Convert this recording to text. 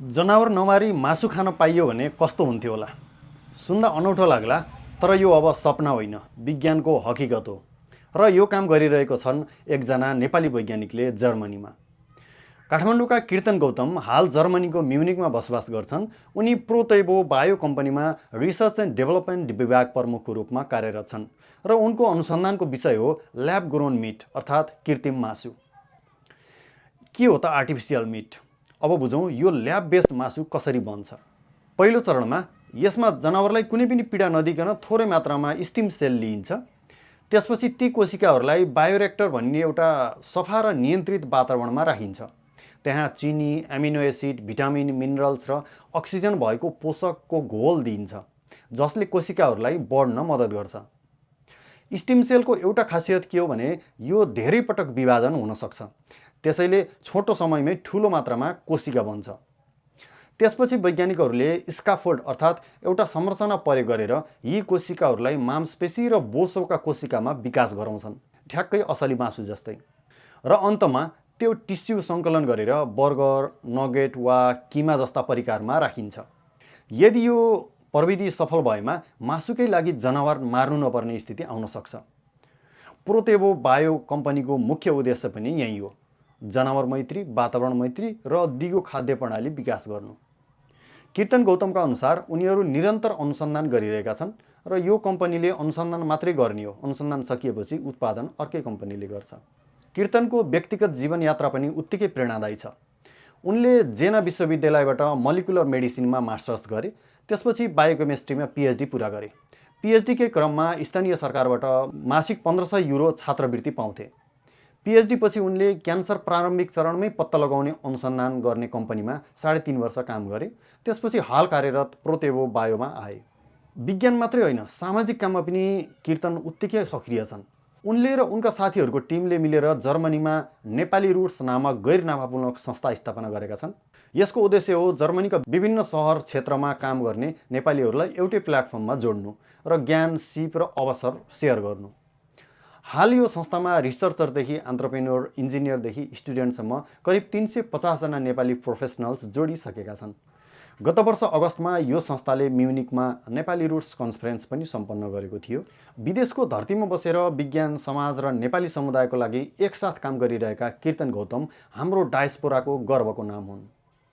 जनावर नमारी मासु खान पाइयो भने कस्तो हुन्थ्यो होला। सुन्दा अनौठो लाग्ला, तर यो अब सपना होइन, विज्ञानको हकिकत हो। र यो काम गरिरहेको छन् एकजना नेपाली वैज्ञानिकले जर्मनीमा। काठमाडौँका कीर्तन गौतम हाल जर्मनीको म्युनिकमा बसोबास गर्छन्। उनी प्रोतैबो बायो कम्पनीमा रिसर्च एन्ड डेभलपमेन्ट विभाग प्रमुखको रूपमा कार्यरत छन् र उनको अनुसन्धानको विषय हो ल्याब ग्रोन मिट अर्थात् कृत्रिम मासु। के हो त आर्टिफिसियल मिट? अब बुझौँ यो ल्याब बेस्ड मासु कसरी बन्छ। पहिलो चरणमा यसमा जनावरलाई कुनै पनि पीडा नदिकन थोरै मात्रामा स्टिम सेल लिइन्छ। त्यसपछि ती कोशिकाहरूलाई बायोरेक्टर भन्ने एउटा सफा र नियन्त्रित वातावरणमा राखिन्छ। त्यहाँ चिनी, एमिनो एसिड, भिटामिन, मिनरल्स र अक्सिजन भएको पोषकको घोल दिइन्छ, जसले कोशिकाहरूलाई बढ्न मद्दत गर्छ। स्टिम सेलको एउटा खासियत के हो भने यो धेरै पटक विभाजन हुन सक्छ, त्यसैले छोटो समयमै ठुलो मात्रामा कोशिका बन्छ। त्यसपछि वैज्ञानिकहरूले स्काफोल्ड अर्थात् एउटा संरचना प्रयोग गरेर यी कोशिकाहरूलाई मांसपेशी र बोसोका कोशिकामा विकास गराउँछन्, ठ्याक्कै असली मासु जस्तै। र अन्तमा त्यो टिस्यु सङ्कलन गरेर बर्गर, नगेट वा किमा जस्ता परिकारमा राखिन्छ। यदि यो प्रविधि सफल भएमा मासुकै लागि जनावर मार्नु नपर्ने स्थिति आउन सक्छ। प्रोतेबो बायो कम्पनीको मुख्य उद्देश्य पनि यही हो, जनावर मैत्री, वातावरण मैत्री र दिगो खाद्य प्रणाली विकास गर्नु। कीर्तन गौतमका अनुसार उनीहरू निरन्तर अनुसन्धान गरिरहेका छन् र यो कम्पनीले अनुसन्धान मात्रै गर्ने हो, अनुसन्धान सकिएपछि उत्पादन अर्कै कम्पनीले गर्छ। कीर्तनको व्यक्तिगत जीवन यात्रा पनि उत्तिकै प्रेरणादायी छ। उनले जेना विश्वविद्यालयबाट मलिकुलर मेडिसिनमा मास्टर्स गरे, त्यसपछि बायोकेमिस्ट्रीमा पिएचडी पुरा गरे। पिएचडीकै क्रममा स्थानीय सरकारबाट मासिक 1500 युरो छात्रवृत्ति पाउँथे। पिएचडी पछि उनले क्यान्सर प्रारम्भिक चरणमै पत्ता लगाउने अनुसन्धान गर्ने कम्पनीमा 3.5 वर्ष काम गरे। त्यसपछि हाल कार्यरत प्रोतेबो बायोमा आए। विज्ञान मात्रै होइन, सामाजिक काममा पनि कीर्तन उत्तिकै सक्रिय छन्। उनले र उनका साथीहरूको टिमले मिलेर जर्मनीमा नेपाली रुट्स नामक गैर नाफापूर्ण संस्था स्थापना गरेका छन्। यसको उद्देश्य हो जर्मनीका विभिन्न सहर क्षेत्रमा काम गर्ने नेपालीहरूलाई एउटै प्लेटफर्ममा जोड्नु र ज्ञान, सिप र अवसर सेयर गर्नु। हाल यो संस्थामा रिसर्चरदेखि एन्टरप्रेन्योर, इन्जिनियरदेखि स्टुडेन्टसम्म करिब 350 जना नेपाली प्रोफेसनल्स जोडिसकेका छन्। गत वर्ष अगस्तमा यो संस्थाले म्युनिकमा नेपाली रुट्स कन्फरेन्स पनि सम्पन्न गरेको थियो। विदेशको धरतीमा बसेर विज्ञान, समाज र नेपाली समुदायको लागि एकसाथ काम गरिरहेका कीर्तन गौतम हाम्रो डायस्पोराको गर्वको नाम हुन्।